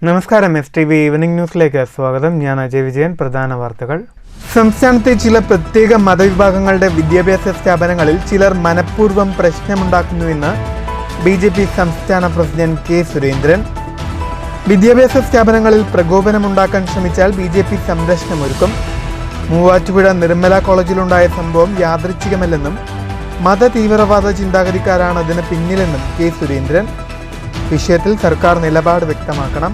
നമസ്കാരം. STV evening ന്യൂസിലേക്ക് സ്വാഗതം. ഞാൻ അജയ് വിജയൻ. പ്രധാന വാർത്തകൾ. സംസ്ഥാനത്തെ ചില പ്രത്യേക മതവിഭാഗങ്ങളുടെ വിദ്യാഭ്യാസ സ്ഥാപനങ്ങളിൽ ചിലർ മനഃപൂർവ്വം പ്രശ്നമുണ്ടാക്കുന്നുവെന്ന് BJP സംസ്ഥാന പ്രസിഡന്റ് K. സുരേന്ദ്രൻ. വിദ്യാഭ്യാസ സ്ഥാപനങ്ങളിൽ പ്രകോപനമുണ്ടാക്കാൻ ശ്രമിച്ചാൽ BJP സംരക്ഷണമൊരുക്കും. മൂവാറ്റുപുഴ നിർമ്മല കോളേജിലുണ്ടായ സംഭവം യാദൃച്ഛികമല്ലെന്നും മതതീവ്രവാദ ചിന്താഗതിക്കാരാണ് അതിന് പിന്നിലെന്നും K. സുരേന്ദ്രൻ. വിഷയത്തിൽ സർക്കാർ നിലപാട് വ്യക്തമാക്കണം.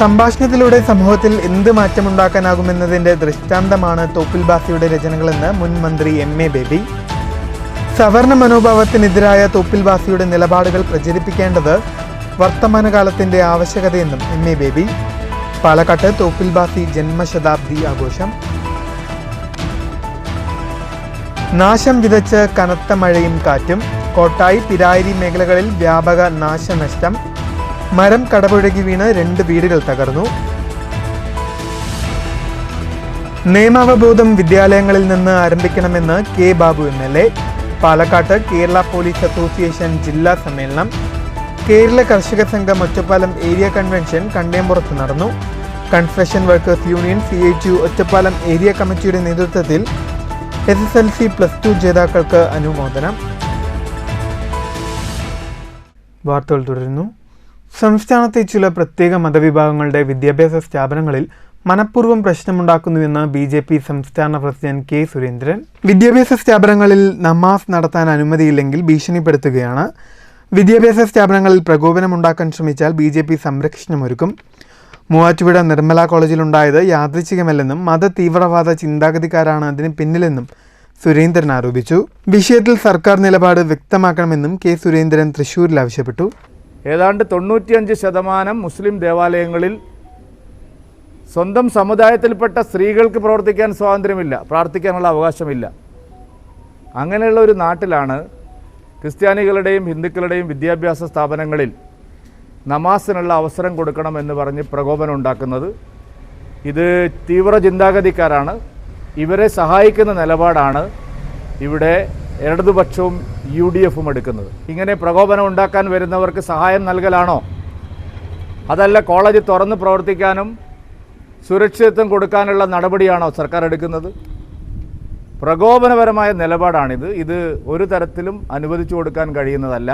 സംഭാഷണത്തിലൂടെ സമൂഹത്തിൽ എന്ത് മാറ്റമുണ്ടാക്കാനാകുമെന്നതിന്റെ ദൃഷ്ടാന്തമാണ് തോപ്പിൽ ഭാസിയുടെ രചനകളെന്ന് മുൻ മന്ത്രി M.A. ബേബി. സവർണ മനോഭാവത്തിനെതിരായ തോപ്പിൽ ഭാസിയുടെ നിലപാടുകൾ പ്രചരിപ്പിക്കേണ്ടത് വർത്തമാനകാലത്തിന്റെ ആവശ്യകതയെന്നും M.A. ബേബി. പാലക്കാട്ട് തോപ്പിൽ ഭാസി ജന്മശതാബ്ദി ആഘോഷം. നാശം വിതച്ച് കനത്ത മഴയും കാറ്റും. കോട്ടായി, പിരായിരി മേഖലകളിൽ വ്യാപക നാശനഷ്ടം. മരം കടപുഴകി വീണ് 2 വീടുകൾ തകർന്നു. നിയമാവബോധം വിദ്യാലയങ്ങളിൽ നിന്ന് ആരംഭിക്കണമെന്ന് K. ബാബു MLA. പാലക്കാട്ട് കേരള പോലീസ് അസോസിയേഷൻ ജില്ലാ സമ്മേളനം. കേരള കർഷക സംഘം ഒറ്റപ്പാലം ഏരിയ കൺവെൻഷൻ കണ്ടേമ്പുറത്ത് നടന്നു. Construction workers union CITU Ottapalam area കമ്മിറ്റിയുടെ നേതൃത്വത്തിൽ SSLC +2 ജേതാക്കൾക്ക് അനുമോദനം. വാർത്തകൾ തുടരുന്നു. സംസ്ഥാനത്തെ ചില പ്രത്യേക മതവിഭാഗങ്ങളുടെ വിദ്യാഭ്യാസ സ്ഥാപനങ്ങളിൽ മനഃപൂർവ്വം പ്രശ്നമുണ്ടാക്കുന്നുവെന്ന് BJP സംസ്ഥാന പ്രസിഡന്റ് K. സുരേന്ദ്രൻ. വിദ്യാഭ്യാസ സ്ഥാപനങ്ങളിൽ നമാസ് നടത്താൻ അനുമതിയില്ലെങ്കിൽ ഭീഷണിപ്പെടുത്തുകയാണ്. വിദ്യാഭ്യാസ സ്ഥാപനങ്ങളിൽ പ്രകോപനമുണ്ടാക്കാൻ ശ്രമിച്ചാൽ BJP സംരക്ഷണമൊരുക്കും. മൂവാറ്റുപുഴ നിർമ്മല കോളേജിലുണ്ടായത് യാദൃച്ഛികമല്ലെന്നും മതതീവ്രവാദ ചിന്താഗതിക്കാരാണ് അതിന് പിന്നിലെന്നും സുരേന്ദ്രൻ ആരോപിച്ചു. വിഷയത്തിൽ സർക്കാർ നിലപാട് വ്യക്തമാക്കണമെന്നും K. സുരേന്ദ്രൻ തൃശ്ശൂരിൽ ആവശ്യപ്പെട്ടു. ഏതാണ്ട് 95% മുസ്ലിം ദേവാലയങ്ങളിൽ സ്വന്തം സമുദായത്തിൽപ്പെട്ട സ്ത്രീകൾക്ക് പ്രവർത്തിക്കാൻ സ്വാതന്ത്ര്യമില്ല, പ്രാർത്ഥിക്കാനുള്ള അവകാശമില്ല. അങ്ങനെയുള്ള ഒരു നാട്ടിലാണ് ക്രിസ്ത്യാനികളുടെയും ഹിന്ദുക്കളുടെയും വിദ്യാഭ്യാസ സ്ഥാപനങ്ങളിൽ നമാസിനുള്ള അവസരം കൊടുക്കണമെന്ന് പറഞ്ഞ് പ്രകോപനം ഉണ്ടാക്കുന്നത്. ഇത് തീവ്ര ചിന്താഗതിക്കാരാണ്. ഇവരെ സഹായിക്കുന്ന നിലപാടാണ് ഇവിടെ ഇടതുപക്ഷവും UDFും എടുക്കുന്നത്. ഇങ്ങനെ പ്രകോപനം ഉണ്ടാക്കാൻ വരുന്നവർക്ക് സഹായം നൽകലാണോ? അതല്ല കോളേജ് തുറന്ന് പ്രവർത്തിക്കാനും സുരക്ഷിതത്വം കൊടുക്കാനുള്ള നടപടിയാണോ സർക്കാർ എടുക്കുന്നത്? പ്രകോപനപരമായ നിലപാടാണിത്. ഇത് ഒരു തരത്തിലും അനുവദിച്ചു കൊടുക്കാൻ കഴിയുന്നതല്ല.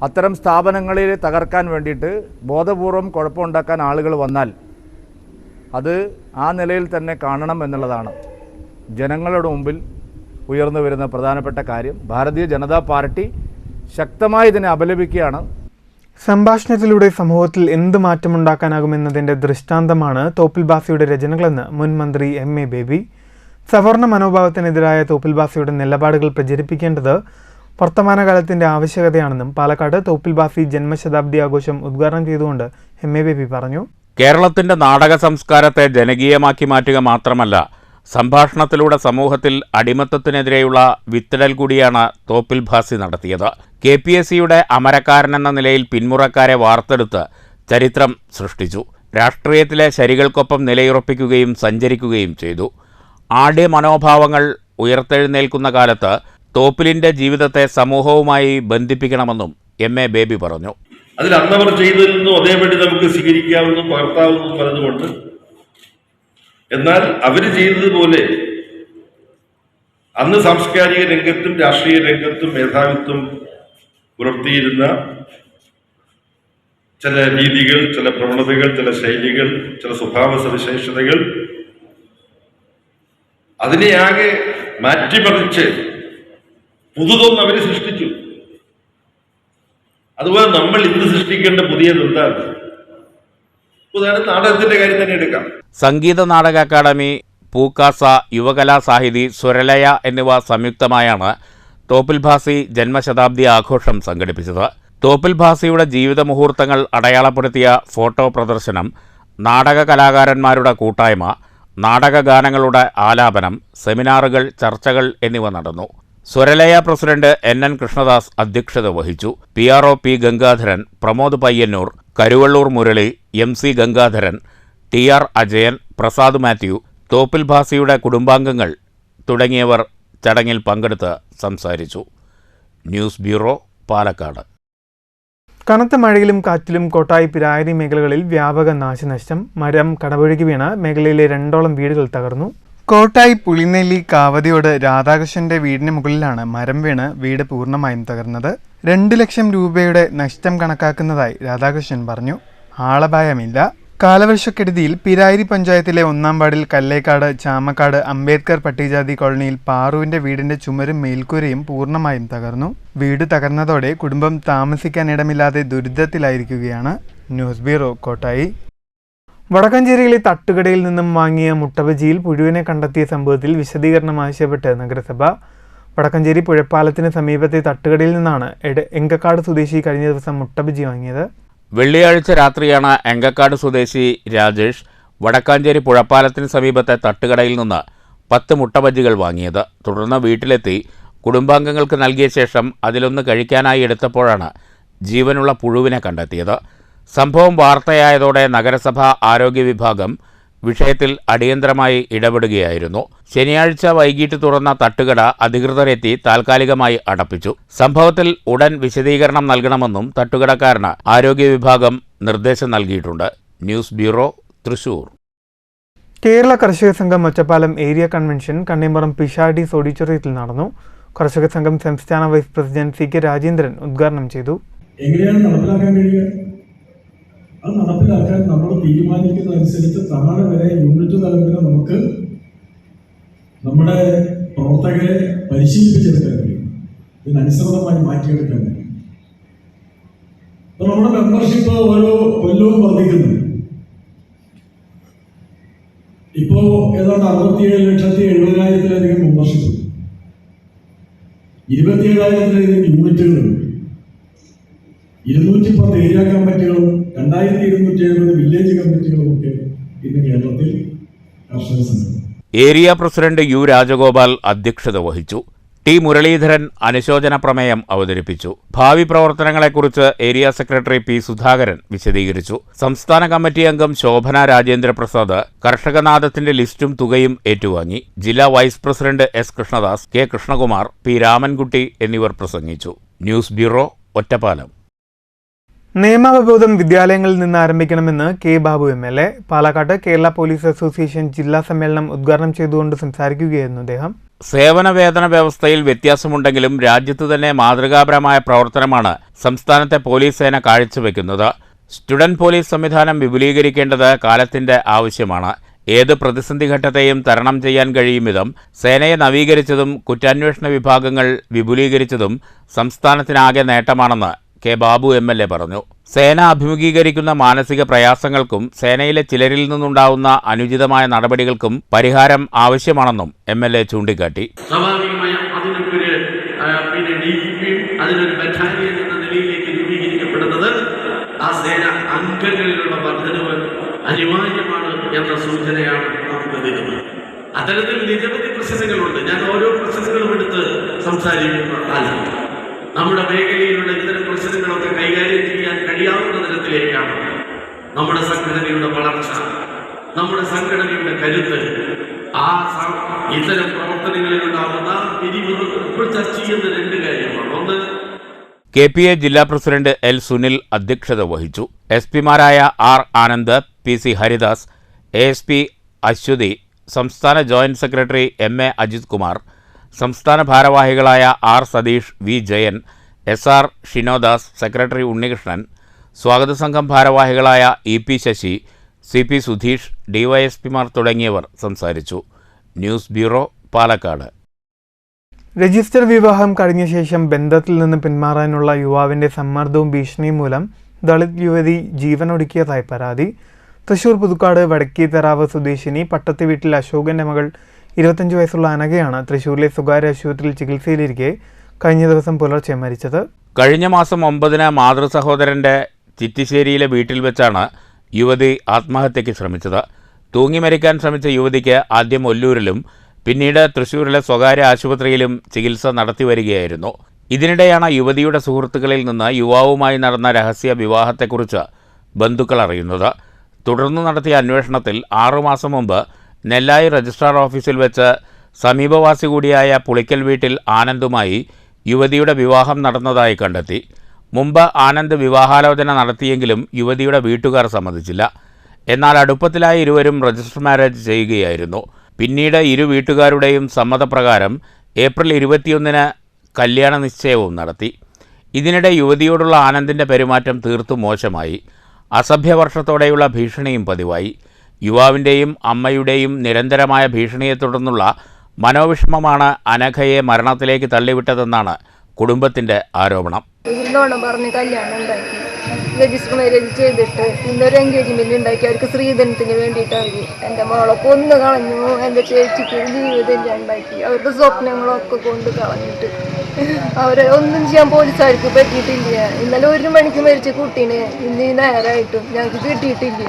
അത്തരം സ്ഥാപനങ്ങളിൽ തകർക്കാൻ വേണ്ടിയിട്ട് ബോധപൂർവം കുഴപ്പമുണ്ടാക്കാൻ ആളുകൾ വന്നാൽ അത് ആ നിലയിൽ തന്നെ കാണണം എന്നുള്ളതാണ് ജനങ്ങളുടെ മുമ്പിൽ ഉയർന്നു വരുന്ന പ്രധാനപ്പെട്ട കാര്യം. ഭാരതീയ ജനതാ പാർട്ടി ശക്തമായി ഇതിനെ അപലപിക്കുകയാണ്. സംഭാഷണത്തിലൂടെ സമൂഹത്തിൽ എന്ത് മാറ്റമുണ്ടാക്കാനാകുമെന്നതിന്റെ ദൃഷ്ടാന്തമാണ് തോപ്പിൽ ഭാസിയുടെ രചനകളെന്ന് മുൻ മന്ത്രി M.A. ബേബി. സവർണ മനോഭാവത്തിനെതിരായ തോപ്പിൽ ഭാസിയുടെ നിലപാടുകൾ പ്രചരിപ്പിക്കേണ്ടത് വർത്തമാനകാലത്തിന്റെ ആവശ്യകതയാണെന്നും പാലക്കാട് തോപ്പിൽ ഭാസി ജന്മശതാബ്ദി ആഘോഷം ഉദ്ഘാടനം ചെയ്തുകൊണ്ട് M.A. ബേബി പറഞ്ഞു. കേരളത്തിന്റെ നാടക സംസ്കാരത്തെ ജനകീയമാക്കി മാറ്റുക മാത്രമല്ല, സംഭാഷണത്തിലൂടെ സമൂഹത്തിൽ അടിമത്തത്തിനെതിരെയുള്ള വിത്തിടൽ കൂടിയാണ് തോപ്പിൽ ഭാസി നടത്തിയത്. KPSCയുടെ അമരക്കാരനെന്ന നിലയിൽ പിന്മുറക്കാരെ വാർത്തെടുത്ത് ചരിത്രം സൃഷ്ടിച്ചു. രാഷ്ട്രീയത്തിലെ ശരികൾക്കൊപ്പം നിലയുറപ്പിക്കുകയും സഞ്ചരിക്കുകയും ചെയ്തു. ആഢ്യ മനോഭാവങ്ങൾ ഉയർത്തെഴുന്നേൽക്കുന്ന കാലത്ത് തോപ്പിലിന്റെ ജീവിതത്തെ സമൂഹവുമായി ബന്ധിപ്പിക്കണമെന്നും M.A. ബേബി പറഞ്ഞു. അതിൽ അന്നവർ ചെയ്തതിൽ നിന്നും അതേപടി നമുക്ക് സ്വീകരിക്കാവുന്നതും പകർത്താവുന്നതും പലതുമുണ്ട്. എന്നാൽ അവർ ചെയ്തതുപോലെ അന്ന് സാംസ്കാരിക രംഗത്തും രാഷ്ട്രീയ രംഗത്തും മേധാവിത്വം പുലർത്തിയിരുന്ന ചില രീതികൾ, ചില പ്രവണതകൾ, ചില ശൈലികൾ, ചില സ്വഭാവ സവിശേഷതകൾ അതിനെയാകെ മാറ്റിമറിച്ച് പുതുതൊന്നും അവർ സൃഷ്ടിച്ചു. അതുപോലെ നമ്മൾ ഇന്ന് സൃഷ്ടിക്കേണ്ട പുതിയത് എന്താണ്? ഉദാഹരണം നാടകത്തിന്റെ കാര്യം തന്നെ എടുക്കാം. സംഗീത നാടക അക്കാദമി, പൂക്കാസ, യുവകലാ സാഹിതി, സ്വരലയ എന്നിവ സംയുക്തമായാണ് തോപ്പിൽ ഭാസി ജന്മശതാബ്ദി ആഘോഷം സംഘടിപ്പിച്ചത്. തോപ്പിൽ ഭാസിയുടെ ജീവിത മുഹൂർത്തങ്ങൾ അടയാളപ്പെടുത്തിയ ഫോട്ടോ പ്രദർശനം, നാടക കലാകാരന്മാരുടെ കൂട്ടായ്മ, നാടകഗാനങ്ങളുടെ ആലാപനം, സെമിനാറുകൾ, ചർച്ചകൾ എന്നിവ നടന്നു. സ്വരലയ പ്രസിഡന്റ് NN കൃഷ്ണദാസ് അധ്യക്ഷത വഹിച്ചു. PRO P. Gangadharan, Pramod Payyanur, Karuvallur Murali, MC Gangadharan, TR Ajayan, Prasad Mathew, Thoppil ഭാസിയുടെ കുടുംബാംഗങ്ങൾ തുടങ്ങിയവർ ചടങ്ങിൽ പങ്കെടുത്ത് സംസാരിച്ചു. News bureau, Palakkad. കനത്ത മഴയിലും കാറ്റിലും കോട്ടായി പിരായരി മേഖലകളിൽ വ്യാപക നാശനഷ്ടം. മരം കടപുഴകി വീണ് മേഖലയിലെ 2ഓളം വീടുകൾ തകർന്നു. കോട്ടായി പുളിനെല്ലി കാവതിയോട് രാധാകൃഷ്ണന്റെ വീടിന് മുകളിലാണ് മരം വീണ് വീട് പൂർണ്ണമായും തകർന്നത്. 2 ലക്ഷം രൂപയുടെ നഷ്ടം കണക്കാക്കുന്നതായി രാധാകൃഷ്ണൻ പറഞ്ഞു. ആളപായമില്ല. കാലവർഷക്കെടുതിയിൽ പിരായിരി പഞ്ചായത്തിലെ 1-ാം വാർഡിൽ കല്ലേക്കാട്, ചാമക്കാട്, അംബേദ്കർ പട്ടികജാതി കോളനിയിൽ പാറുവിന്റെ വീടിന്റെ ചുമരും മേൽക്കൂരയും പൂർണ്ണമായും തകർന്നു. വീട് തകർന്നതോടെ കുടുംബം താമസിക്കാനിടമില്ലാതെ ദുരിതത്തിലായിരിക്കുകയാണ്. News bureau, Kottayi. വടക്കഞ്ചേരിയിലെ തട്ടുകടയിൽ നിന്നും വാങ്ങിയ മുട്ടബജിയിൽ പുഴുവിനെ കണ്ടെത്തിയ സംഭവത്തിൽ വിശദീകരണം ആവശ്യപ്പെട്ട് നഗരസഭ. വടക്കഞ്ചേരി പുഴപ്പാലത്തിന് സമീപത്തെ തട്ടുകടയിൽ നിന്നാണ് എങ്കക്കാട് സ്വദേശി കഴിഞ്ഞ ദിവസം മുട്ടബജി വാങ്ങിയത്. വെള്ളിയാഴ്ച രാത്രിയാണ് എങ്കക്കാട് സ്വദേശി രാജേഷ് വടക്കാഞ്ചേരി പുഴപ്പാലത്തിന് സമീപത്തെ തട്ടുകടയിൽ നിന്ന് 10 മുട്ടബജികൾ വാങ്ങിയത്. തുടർന്ന് വീട്ടിലെത്തി കുടുംബാംഗങ്ങൾക്ക് നൽകിയ ശേഷം അതിലൊന്ന് കഴിക്കാനായി എടുത്തപ്പോഴാണ് ജീവനുള്ള പുഴുവിനെ കണ്ടെത്തിയത്. സംഭവം വാർത്തയായതോടെ നഗരസഭാ ആരോഗ്യ വിഭാഗം വിഷയത്തിൽ അടിയന്തരമായി ഇടപെടുകയായിരുന്നു. ശനിയാഴ്ച വൈകിട്ട് തുറന്ന തട്ടുകട അധികൃതരെത്തി താൽക്കാലികമായി അടപ്പിച്ചു. സംഭവത്തിൽ ഉടൻ വിശദീകരണം നൽകണമെന്നും തട്ടുകടക്കാരന് ആരോഗ്യ വിഭാഗം നിർദ്ദേശം നൽകിയിട്ടുണ്ട്. News bureau, Thrissur. കേരള കർഷക സംഘം ഒറ്റപ്പാലം ഏരിയ കൺവെൻഷൻ കണ്ണിമറം പിഷാഡീസ് ഓഡിറ്റോറിയത്തിൽ നടന്നു. കർഷക സംഘം സംസ്ഥാന വൈസ് പ്രസിഡന്റ് CK രാജേന്ദ്രൻ ഉദ്ഘാടനം ചെയ്തു. എങ്ങനെയാണ് നടപ്പിലാക്കാൻ കഴിയുക? അത് നടപ്പിലാക്കാൻ നമ്മൾ തീരുമാനിക്കുന്നതനുസരിച്ച് താഴെ വരെ യൂണിറ്റ് തലത്തിൽ നമുക്ക് നമ്മുടെ പ്രവർത്തകരെ പരിശീലിപ്പിച്ചെടുക്കാൻ കഴിയും, ഇതിനനുസൃതമായി മാറ്റിയെടുക്കാൻ കഴിയും. അപ്പോൾ നമ്മുടെ മെമ്പർഷിപ്പ് ഓരോ കൊല്ലവും വർദ്ധിക്കുന്നു. ഇപ്പോ ഏതാണ്ട് 67,70,000 മെമ്പർഷിപ്പ്, 27,000 യൂണിറ്റുകളുണ്ട്, 210 ഏരിയ കമ്മിറ്റികളും 2270 വില്ലേജ് കമ്മിറ്റികളും ഒക്കെ ഇന്ന് കേരളത്തിൽ കർഷക സംഘം. ഏരിയ പ്രസിഡന്റ് U രാജഗോപാൽ അധ്യക്ഷത വഹിച്ചു. T മുരളീധരൻ അനുശോചന പ്രമേയം അവതരിപ്പിച്ചു. ഭാവി പ്രവർത്തനങ്ങളെക്കുറിച്ച് ഏരിയ സെക്രട്ടറി P സുധാകരൻ വിശദീകരിച്ചു. സംസ്ഥാന കമ്മിറ്റി അംഗം ശോഭന രാജേന്ദ്രപ്രസാദ് കർഷകനാഥത്തിന്റെ ലിസ്റ്റും തുകയും ഏറ്റുവാങ്ങി. ജില്ലാ vice president S Krishnadas, K Krishnakumar, P Ramankutty എന്നിവർ പ്രസംഗിച്ചു. News bureau, Ottapalam. നിയമവബോധം വിദ്യാലയങ്ങളിൽ നിന്ന് ആരംഭിക്കണമെന്ന് K Babu MLA. Palakkad Kerala police association ജില്ലാ സമ്മേളനം ഉദ്ഘാടനം ചെയ്തുകൊണ്ട് സംസാരിക്കുകയായിരുന്നു അദ്ദേഹം. സേവന വേതന വ്യവസ്ഥയിൽ വ്യത്യാസമുണ്ടെങ്കിലും രാജ്യത്ത് തന്നെ മാതൃകാപരമായ പ്രവർത്തനമാണ് സംസ്ഥാനത്തെ പോലീസ് സേന കാഴ്ചവെക്കുന്നത്. സ്റ്റുഡന്റ് പോലീസ് സംവിധാനം വിപുലീകരിക്കേണ്ടത് കാലത്തിന്റെ ആവശ്യമാണ്. ഏത് പ്രതിസന്ധി ഘട്ടത്തെയും തരണം ചെയ്യാൻ കഴിയും വിധം സേനയെ നവീകരിച്ചതും കുറ്റാന്വേഷണ വിഭാഗങ്ങൾ വിപുലീകരിച്ചതും സംസ്ഥാനത്തിനാകെ നേട്ടമാണെന്ന് K ബാബു MLA പറഞ്ഞു. സേന അഭിമുഖീകരിക്കുന്ന മാനസിക പ്രയാസങ്ങൾക്കും സേനയിലെ ചിലരിൽ നിന്നുണ്ടാവുന്ന അനുചിതമായ നടപടികൾക്കും പരിഹാരം ആവശ്യമാണെന്നും MLA ചൂണ്ടിക്കാട്ടി. സ്വാഭാവികമായും അതിനൊരു ബറ്റാലിയൻ എന്ന നിലയിലേക്ക് രൂപീകരിക്കപ്പെടുന്നത് ആ സേന അംഗങ്ങളിലുള്ള വർധനവ് അനിവാര്യമാണ് എന്ന സൂചനയാണ് നമുക്ക് തരുന്നത്. അത്തരത്തിൽ നിരവധി പ്രശ്നങ്ങളുണ്ട്. ഞാൻ ഓരോ പ്രശ്നങ്ങളും എടുത്ത് സംസാരിക്കുന്നതല്ല. നമ്മുടെ മേഖലയിലുള്ള ഇത്തരം പ്രശ്നങ്ങളൊക്കെ കൈകാര്യം ചെയ്യാൻ കഴിയാവുന്ന തരത്തിലേക്കാണ് നമ്മുടെ സംഘടനയുടെ വളർച്ച, നമ്മുടെ സംഘടനയുടെ കരുത്ത്. ആ ഇത്തരം പ്രവർത്തനങ്ങളിലുണ്ടാവുന്ന പിരിവുകൾ ഇപ്പോൾ ചർച്ച ചെയ്യുന്ന 2 കാര്യമാണ്. ഒന്ന്, KPA ജില്ലാ പ്രസിഡന്റ് L സുനിൽ അധ്യക്ഷത വഹിച്ചു. SP-മാരായ R Anand, PC Haridas, ASP Aswathy, സംസ്ഥാന joint secretary MA Ajith Kumar, സംസ്ഥാന ഭാരവാഹികളായ R Satheesh, V Jayan, SR Shinodas, secretary Unnikrishnan, സ്വാഗത സംഘം ഭാരവാഹികളായ EP ശശി, CP സുധീഷ്, DYSP-മാർ തുടങ്ങിയവർ സംസാരിച്ചു. News bureau, Palakkad. രജിസ്റ്റർ വിവാഹം കഴിഞ്ഞ ശേഷം ബന്ധത്തിൽ നിന്ന് പിന്മാറാനുള്ള യുവാവിന്റെ സമ്മർദ്ദവും ഭീഷണിയും മൂലം ദളിത് യുവതി ജീവനൊടുക്കിയതായി പരാതി. തൃശൂർ പുതുക്കാട് വടക്കേത്തറാവ് സ്വദേശിനി പട്ടത്തി വീട്ടിൽ അശോകന്റെ മകൾ 25 വയസ്സുള്ള അനഘയാണ് തൃശൂരിലെ സ്വകാര്യ ആശുപത്രിയിൽ ചികിത്സയിലിരിക്കെ കഴിഞ്ഞ ദിവസം പുലർച്ചെ മരിച്ചത്. കഴിഞ്ഞ മാസം 9-ന് മാതൃസഹോദരന്റെ ചിറ്റിശ്ശേരിയിലെ വീട്ടിൽ വെച്ചാണ് യുവതി ആത്മഹത്യയ്ക്ക് ശ്രമിച്ചത്. തൂങ്ങി മരിക്കാൻ ശ്രമിച്ച യുവതിക്ക് ആദ്യം ഒല്ലൂരിലും പിന്നീട് തൃശൂരിലെ സ്വകാര്യ ആശുപത്രിയിലും ചികിത്സ നടത്തിവരികയായിരുന്നു. ഇതിനിടെയാണ് യുവതിയുടെ സുഹൃത്തുക്കളിൽ നിന്ന് യുവാവുമായി നടന്ന രഹസ്യ വിവാഹത്തെക്കുറിച്ച് ബന്ധുക്കൾ അറിയുന്നത്. തുടർന്ന് നടത്തിയ അന്വേഷണത്തിൽ 6 മാസം മുമ്പ് നെല്ലായി രജിസ്ട്രാർ ഓഫീസിൽ വെച്ച് സമീപവാസി കൂടിയായ പുളിക്കൽ വീട്ടിൽ ആനന്ദുമായി യുവതിയുടെ വിവാഹം നടന്നതായി കണ്ടെത്തി. മുമ്പ് ആനന്ദ് വിവാഹാലോചന നടത്തിയെങ്കിലും യുവതിയുടെ വീട്ടുകാർ സമ്മതിച്ചില്ല. എന്നാൽ അടുപ്പത്തിലായ ഇരുവരും രജിസ്റ്റർ മാരേജ് ചെയ്യുകയായിരുന്നു. പിന്നീട് ഇരു വീട്ടുകാരുടെയും സമ്മതപ്രകാരം ഏപ്രിൽ 21 കല്യാണ നിശ്ചയവും നടത്തി. ഇതിനിടെ യുവതിയോടുള്ള ആനന്ദിൻ്റെ പെരുമാറ്റം തീർത്തും മോശമായി. അസഭ്യവർഷത്തോടെയുള്ള ഭീഷണിയും പതിവായി. യുവാവിൻ്റെയും അമ്മയുടെയും നിരന്തരമായ ഭീഷണിയെ തുടർന്നുള്ള മനോവിഷമമാണ് അനഘയെ മരണത്തിലേക്ക് തള്ളിവിട്ടതെന്നാണ് കുടുംബത്തിൻ്റെ ആരോപണം. പറഞ്ഞ് കല്യാണം ഉണ്ടാക്കി, രജിസ്റ്റർ മാരേജ് ചെയ്തിട്ട് ഇന്നൊരു എൻഗേജ്മെന്റ് ഉണ്ടാക്കി. അവർക്ക് സ്ത്രീധനത്തിന് വേണ്ടിയിട്ട് അവർ എൻ്റെ മോളെ കൊന്നു കളഞ്ഞു. എൻ്റെ ചേച്ചിക്ക് ഒരു ജീവിതം ഉണ്ടാക്കി. അവരുടെ സ്വപ്നങ്ങളൊക്കെ കൊണ്ട് കളഞ്ഞിട്ട് അവരെ ഒന്നും ചെയ്യാൻ പോലീസുകാർക്ക് പറ്റിയിട്ടില്ല. ഇന്നലെ 1 മണിക്ക് മരിച്ച കുട്ടീനെ ഇന്ന് നേരമായിട്ടും ഞങ്ങൾക്ക് കിട്ടിയിട്ടില്ല.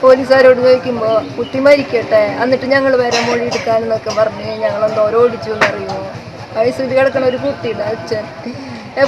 പോലീസുകാരോട് ചോദിക്കുമ്പോൾ കുട്ടി മരിക്കട്ടെ എന്നിട്ട് ഞങ്ങൾ വരെ മൊഴി എടുക്കാനെന്നൊക്കെ പറഞ്ഞ് ഞങ്ങളെന്തോരം ഓടിച്ചു എന്നറിയുമോ. ഐസിൽ കിടക്കുന്ന ഒരു കുട്ടിയുടെ അച്ഛൻ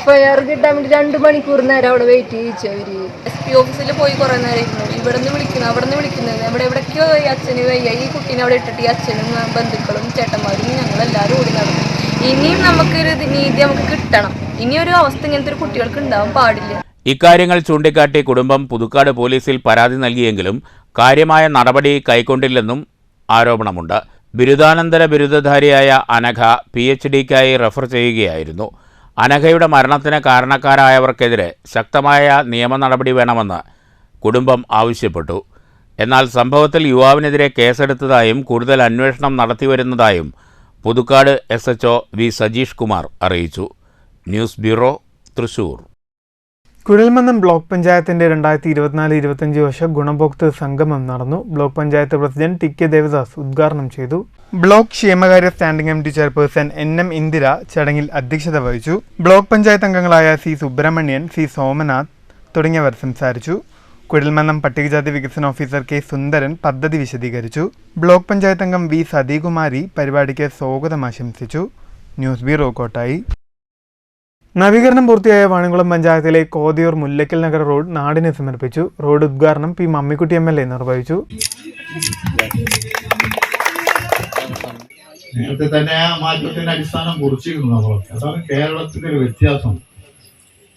FIR കിട്ടാൻ വേണ്ടി 2 മണിക്കൂർ നേരം അവിടെ വെയിറ്റ് ചെയ്യിച്ചവർ. SP ഓഫീസിൽ പോയി കുറേ നേരം ഇരുന്നു. ഇവിടെ നിന്ന് വിളിക്കുന്നത് അവിടെ നിന്ന് വിളിക്കുന്നത്. എവിടേക്കോ ഈ അച്ഛന് വയ്യ. ഈ കുട്ടീനെ അവിടെ ഇട്ടിട്ട് ഈ അച്ഛനും ബന്ധുക്കളും ചേട്ടന്മാരും ഞങ്ങളെല്ലാവരും ഓടി നടന്നു. ഇനിയും നമുക്കൊരു നീതി നമുക്ക് കിട്ടണം. ഇനിയൊരു അവസ്ഥ ഇങ്ങനത്തെ ഒരു കുട്ടികൾക്ക് ഉണ്ടാവാൻ പാടില്ല. ഇക്കാര്യങ്ങൾ ചൂണ്ടിക്കാട്ടി കുടുംബം പുതുക്കാട് പോലീസിൽ പരാതി നൽകിയെങ്കിലും കാര്യമായ നടപടി കൈക്കൊണ്ടില്ലെന്നും ആരോപണമുണ്ട്. ബിരുദാനന്തര ബിരുദധാരിയായ അനഘ PhDക്കായി റഫർ ചെയ്യുകയായിരുന്നു. അനഘയുടെ മരണത്തിന് കാരണക്കാരായവർക്കെതിരെ ശക്തമായ നിയമ നടപടി വേണമെന്ന് കുടുംബം ആവശ്യപ്പെട്ടു. എന്നാൽ സംഭവത്തിൽ യുവാവിനെതിരെ കേസെടുത്തതായും കൂടുതൽ അന്വേഷണം നടത്തിവരുന്നതായും പുതുക്കാട് SHO V സജീഷ് കുമാർ അറിയിച്ചു. News bureau, Thrissur. Kuzhalmannam block പഞ്ചായത്തിന്റെ 2024-25 വർഷ ഗുണഭോക്തൃ സംഗമം നടന്നു. Block panchayat president TK Devadas ഉദ്ഘാടനം ചെയ്തു. ബ്ലോക്ക് ക്ഷേമകാര്യ standing committee chairperson NM Indira ചടങ്ങിൽ അധ്യക്ഷത വഹിച്ചു. ബ്ലോക്ക് പഞ്ചായത്ത് അംഗങ്ങളായ C സുബ്രഹ്മണ്യൻ, C സോമനാഥ് തുടങ്ങിയവർ സംസാരിച്ചു. കുഴൽമന്നം പട്ടികജാതി വികസന ഓഫീസർ K സുന്ദരൻ പദ്ധതി വിശദീകരിച്ചു. ബ്ലോക്ക് പഞ്ചായത്ത് അംഗം V സതീകുമാരി പരിപാടിക്ക് സ്വാഗതം ആശംസിച്ചു. News bureau, Kottayi. നവീകരണം പൂർത്തിയായ വാണികുളം പഞ്ചായത്തിലെ കോതിയൂർ മുല്ലക്കൽ നഗർ റോഡ് നാടിന് സമർപ്പിച്ചു. റോഡ് ഉദ്ഘാടനം P മമ്മിക്കുട്ടി MLA നിർവഹിച്ചു. നേരത്തെ തന്നെ ആ മാറ്റത്തിന്റെ അടിസ്ഥാനം കുറിച്ചിരുന്നു നമ്മളൊക്കെ. അതാണ് കേരളത്തിന്റെ ഒരു വ്യത്യാസം.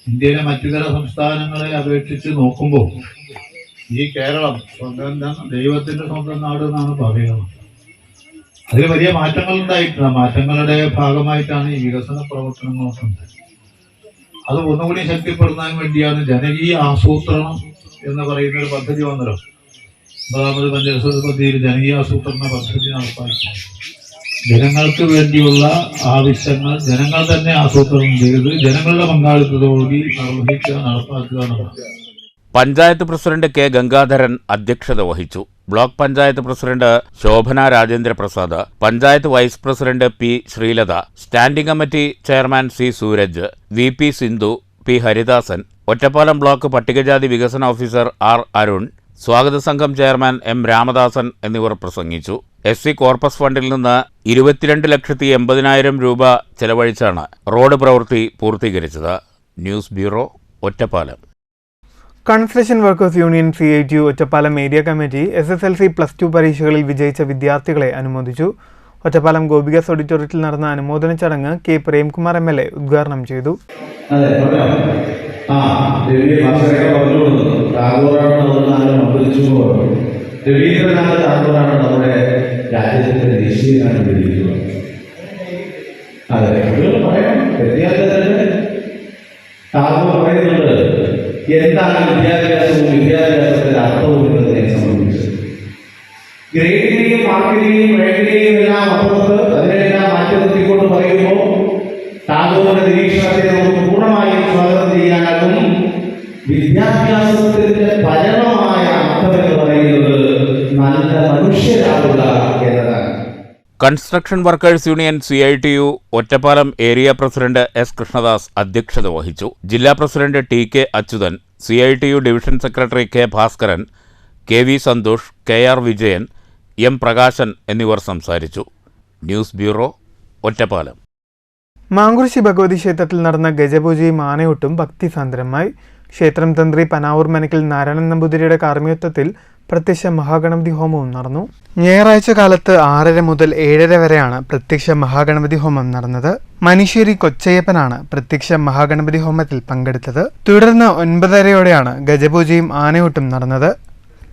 ഇന്ത്യയിലെ മറ്റു ചില സംസ്ഥാനങ്ങളെ അപേക്ഷിച്ച് നോക്കുമ്പോൾ ഈ കേരളം ദൈവത്തിന്റെ സ്വന്തം നാട് എന്നാണ് പറയുന്നത്. അതിൽ വലിയ മാറ്റങ്ങൾ ഉണ്ടായിട്ടുണ്ട്. മാറ്റങ്ങളുടെ ഭാഗമായിട്ടാണ് ഈ വികസന പ്രവർത്തനങ്ങളൊക്കെ ഉണ്ട്. അത് ഒന്നുകൂടി ശക്തിപ്പെടുത്താൻ വേണ്ടിയാണ് ജനകീയ ആസൂത്രണം എന്ന് പറയുന്ന ഒരു പദ്ധതി വന്നല്ലോ. 9ാമത് പഞ്ചവത്സര പദ്ധതിയിൽ ജനകീയ ആസൂത്രണ പദ്ധതി നടപ്പാക്കി ജനങ്ങൾക്ക് വേണ്ടിയുള്ള ആവശ്യങ്ങൾ ജനങ്ങൾ തന്നെ ആസൂത്രണം ചെയ്ത് ജനങ്ങളുടെ പങ്കാളിത്തത്തോടുകൂടി നിർവഹിക്കുക, നടപ്പാക്കുക എന്നുള്ളത്. പഞ്ചായത്ത് പ്രസിഡന്റ് K ഗംഗാധരൻ അധ്യക്ഷത വഹിച്ചു. Block panchayat president Shobhana Rajendra Prasad, panchayat vice president P Sreelatha, standing committee chairman C Sooraj, VP Sindhu, P Haridasan, Ottapalam block പട്ടികജാതി വികസന ഓഫീസർ R അരുൺ, സ്വാഗത സംഘം ചെയർമാൻ M രാമദാസൻ എന്നിവർ പ്രസംഗിച്ചു. SC കോർപ്പസ് ഫണ്ടിൽ നിന്ന് 22,80,000 രൂപ ചെലവഴിച്ചാണ് റോഡ് പ്രവൃത്തി പൂർത്തീകരിച്ചത്. News bureau, Ottapalam. Construction workers union CITU Ottapalam area committee SSLC+2 പരീക്ഷകളിൽ വിജയിച്ച വിദ്യാർത്ഥികളെ അനുമോദിച്ചു. ഒറ്റപ്പാലം ഗോപികാസ് ഓഡിറ്റോറിയത്തിൽ നടന്ന അനുമോദന ചടങ്ങ് K പ്രേംകുമാർ MLA ഉദ്ഘാടനം ചെയ്തു. രവീന്ദ്രനാഥ ടാഗോറാണ് നമ്മുടെ രാജ്യത്തിന്റെ ദേശീയ ഗാനം എഴുതിയിട്ടുള്ളത്. അതെ, പറയാം. വിദ്യാഭ്യാസത്തിന് ടാഗോർ പറയുന്നുണ്ട് എന്താണ് വിദ്യാഭ്യാസവും വിദ്യാഭ്യാസത്തിന്റെ അർത്ഥവും എന്നതിനെ സംബന്ധിച്ച്. ഗ്രേഡിനെയും മാർക്കിനെയും റേഡിനെയും എല്ലാം അപ്പുറത്ത് അതിനെല്ലാം മാറ്റി നിർത്തിക്കൊണ്ട് പറയുമ്പോൾ ടാഗോറിന്റെ നിരീക്ഷണത്തെ നമുക്ക് പൂർണ്ണമായും സ്വാഗതം ചെയ്യാനാകും. വിദ്യാഭ്യാസത്തിന്റെ പരമമായ അർത്ഥം എന്ന് പറയുന്നത് നല്ല മനുഷ്യരാകുക എന്നതാണ്. Construction workers union CITU Ottapalam area president S Krishnadas അധ്യക്ഷത വഹിച്ചു. ജില്ലാ president TK Achuthan, CITU division secretary K Bhaskaran, KV Santhosh, KR Vijayan, M Prakashan എന്നിവർ സംസാരിച്ചു. News bureau, Ottapalam. മാങ്കുറിശി ഭഗവതി ക്ഷേത്രത്തിൽ നടന്ന ഗജപൂജയും ആനയൂട്ടും ഭക്തിസാന്ദ്രമായി. ക്ഷേത്രം തന്ത്രി പനാവൂർ മനക്കിൽ നാരായണൻ നമ്പൂതിരിയുടെ കാർമ്മികത്വത്തിൽ പ്രത്യക്ഷ മഹാഗണപതി ഹോമവും നടന്നു. ഞായറാഴ്ച കാലത്ത് 6:30 മുതൽ 7:30 വരെയാണ് പ്രത്യക്ഷ മഹാഗണപതി ഹോമം നടന്നത്. മനിശ്ശേരി കൊച്ചയ്യപ്പനാണ് പ്രത്യക്ഷ മഹാഗണപതി ഹോമത്തിൽ പങ്കെടുത്തത്. തുടർന്ന് 9:30 ഗജപൂജയും ആനയൂട്ടും നടന്നത്.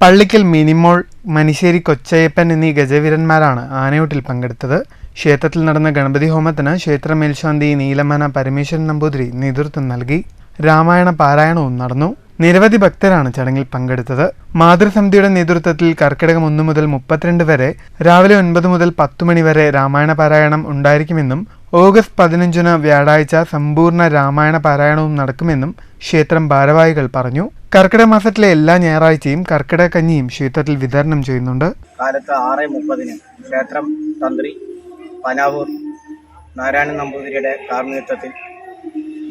പള്ളിക്കൽ മിനിമോൾ, മനിശ്ശേരി കൊച്ചയ്യപ്പൻ എന്നീ ഗജവീരന്മാരാണ് ആനയൂട്ടിൽ പങ്കെടുത്തത്. ക്ഷേത്രത്തിൽ നടന്ന ഗണപതി ഹോമത്തിന് ക്ഷേത്ര മേൽശാന്തി നീലമന പരമേശ്വരൻ നമ്പൂതിരി നേതൃത്വം നൽകി. രാമായണ പാരായണവും നടന്നു. നിരവധി ഭക്തരാണ് ചടങ്ങിൽ പങ്കെടുത്തത്. മാതൃസമിതിയുടെ നേതൃത്വത്തിൽ കർക്കിടകം 1 മുതൽ 32 വരെ രാവിലെ 9 മുതൽ 10 മണി വരെ രാമായണ പാരായണം ഉണ്ടായിരിക്കുമെന്നും ഓഗസ്റ്റ് 15 വ്യാഴാഴ്ച സമ്പൂർണ്ണ രാമായണ പാരായണവും നടക്കുമെന്നും ക്ഷേത്രം ഭാരവാഹികൾ പറഞ്ഞു. കർക്കിടക മാസത്തിലെ എല്ലാ ഞായറാഴ്ചയും കർക്കിടക കഞ്ഞിയും ക്ഷേത്രത്തിൽ വിതരണം ചെയ്യുന്നുണ്ട്. കാലത്ത് 6:30 ക്ഷേത്രം തന്ത്രി പനാവൂർ നാരായണൻ നമ്പൂതിരിയുടെ കാർമ്മികത്വത്തിൽ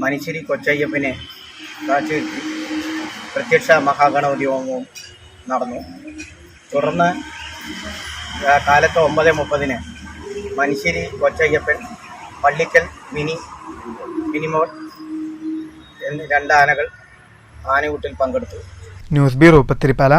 മനിശ്ശേരി കൊച്ചയ്യപ്പനെ കാഴ്ചവെച്ച് പ്രത്യക്ഷ മഹാഗണപതി ഹോമവും നടന്നു. തുടർന്ന് കാലത്ത് 9:30 മനിശ്ശേരി കൊച്ചയ്യപ്പൻ, പള്ളിക്കൽ മിനിമോൾ എന്നീ 2 ആനകൾ ആനയൂട്ടിൽ പങ്കെടുത്തു. News bureau Pathirippala.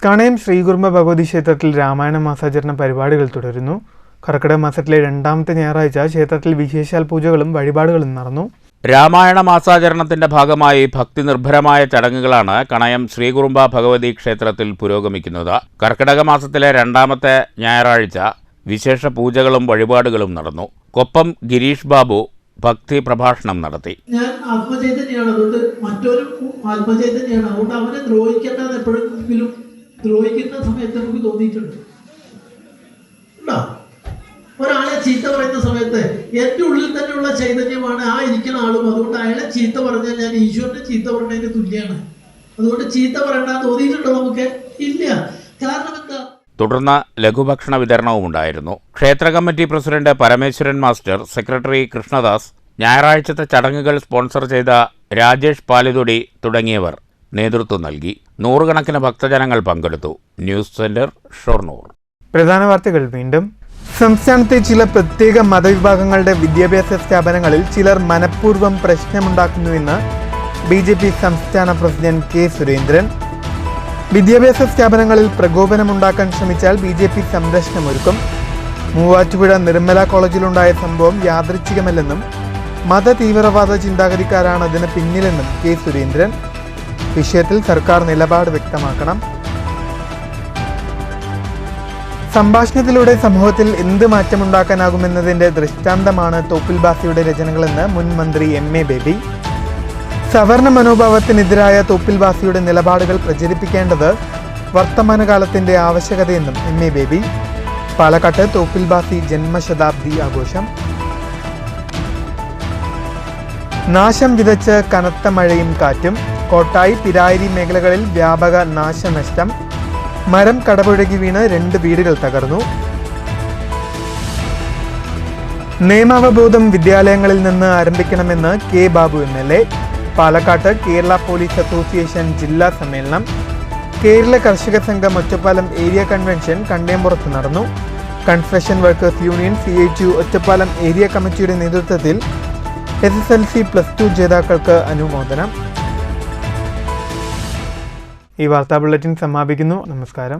കണയം ശ്രീകുറുമ്പ ഭഗവതി ക്ഷേത്രത്തിൽ രാമായണ മാസാചരണ പരിപാടികൾ തുടരുന്നു. കർക്കിടക മാസത്തിലെ 2ാമത്തെ ഞായറാഴ്ച ക്ഷേത്രത്തിൽ വിശേഷാൽ പൂജകളും വഴിപാടുകളും നടന്നു. രാമായണ മാസാചരണത്തിന്റെ ഭാഗമായി ഭക്തി നിർഭരമായ ചടങ്ങുകളാണ് കണയം ശ്രീകുറുമ്പ ഭഗവതി ക്ഷേത്രത്തിൽ പുരോഗമിക്കുന്നത്. കർക്കിടക മാസത്തിലെ 2ാമത്തെ ഞായറാഴ്ച വിശേഷ പൂജകളും വഴിപാടുകളും നടന്നു. കൊപ്പം ഗിരീഷ് ബാബു ഭക്തി പ്രഭാഷണം നടത്തി. ഞാൻ ആത്മചൈതന്യമാണ്, അതുകൊണ്ട് മറ്റൊരു ആത്മചൈതന്യമാണ്, അതുകൊണ്ട് അവനെ ദ്രോഹിക്കേണ്ടത് എപ്പോഴെങ്കിലും ദ്രോഹിക്കുന്ന സമയത്ത് നമുക്ക് തോന്നിയിട്ടുണ്ട്. ഒരാളെ ചീത്ത പറയുന്ന സമയത്ത് എൻ്റെ ഉള്ളിൽ തന്നെയുള്ള ചൈതന്യമാണ് ആ ഇരിക്കുന്ന ആളും. അതുകൊണ്ട് അയാളെ ചീത്ത പറഞ്ഞാൽ ഞാൻ ഈശ്വരനെ ചീത്ത പറഞ്ഞതിന് തുല്യമാണ്. അതുകൊണ്ട് ചീത്ത പറയണ്ട തോന്നിയിട്ടുണ്ടോ? നമുക്ക് ഇല്ല. കാരണം എന്താ? തുടർന്ന് ലഘുഭക്ഷണ വിതരണവും ഉണ്ടായിരുന്നു. ക്ഷേത്ര committee president Parameswaran master, secretary Krishnadas, ഞായറാഴ്ചത്തെ ചടങ്ങുകൾ സ്പോൺസർ ചെയ്ത രാജേഷ് പാലിതൊടി തുടങ്ങിയവർ നേതൃത്വം നൽകി. 100 കണക്കിന് ഭക്തജനങ്ങൾ പങ്കെടുത്തു. News centre, Shoranur. പ്രധാന വാർത്തകൾ വീണ്ടും. സംസ്ഥാനത്തെ ചില പ്രത്യേക മതവിഭാഗങ്ങളുടെ വിദ്യാഭ്യാസ സ്ഥാപനങ്ങളിൽ ചിലർ മനഃപൂർവ്വം പ്രശ്നമുണ്ടാക്കുന്നുവെന്ന് BJP സംസ്ഥാന പ്രസിഡന്റ് കെ സുരേന്ദ്രൻ. വിദ്യാഭ്യാസ സ്ഥാപനങ്ങളിൽ പ്രകോപനമുണ്ടാക്കാൻ ശ്രമിച്ചാൽ BJP സംരക്ഷണമൊരുക്കും. മൂവാറ്റുപുഴ നിർമ്മല കോളേജിലുണ്ടായ സംഭവം യാദൃച്ഛികമല്ലെന്നും മത തീവ്രവാദ ചിന്താഗതിക്കാരാണ് അതിന് പിന്നിലെന്നും കെ സുരേന്ദ്രൻ. വിഷയത്തിൽ സർക്കാർ നിലപാട് വ്യക്തമാക്കണം. സംഭാഷണത്തിലൂടെ സമൂഹത്തിൽ എന്ത് മാറ്റമുണ്ടാക്കാനാകുമെന്നതിന്റെ ദൃഷ്ടാന്തമാണ് തോപ്പിൽ ഭാസിയുടെ രചനകളെന്ന് മുൻ മന്ത്രി MA ബേബി. സവർണ മനോഭാവത്തിനെതിരായ തോപ്പിൽ ഭാസിയുടെ നിലപാടുകൾ പ്രചരിപ്പിക്കേണ്ടത് വർത്തമാനകാലത്തിന്റെ ആവശ്യകതയെന്നും MA ബേബി. പാലക്കാട്ട് തോപ്പിൽ ഭാസി ജന്മശതാബ്ദി ആഘോഷം. നാശം വിതച്ച് കനത്ത മഴയും കാറ്റും. കോട്ടായി, പിരായിരി മേഖലകളിൽ വ്യാപക നാശനഷ്ടം. മരം കടപുഴകി വീണ് 2 വീടുകൾ തകർന്നു. നിയമാവബോധം വിദ്യാലയങ്ങളിൽ നിന്ന് ആരംഭിക്കണമെന്ന് കെ ബാബു MLA. പാലക്കാട്ട് കേരള പോലീസ് അസോസിയേഷൻ ജില്ലാ സമ്മേളനം. കേരള കർഷക സംഘം ഒറ്റപ്പാലം ഏരിയ കൺവെൻഷൻ കണ്ടേമ്പുറത്ത് നടന്നു. Construction workers union CHU Ottapalam area കമ്മിറ്റിയുടെ നേതൃത്വത്തിൽ SSLC +2 ജേതാക്കൾക്ക് അനുമോദനം. ഈ വാർത്താ ബുള്ളറ്റിൻ സമാപിക്കുന്നു. നമസ്കാരം.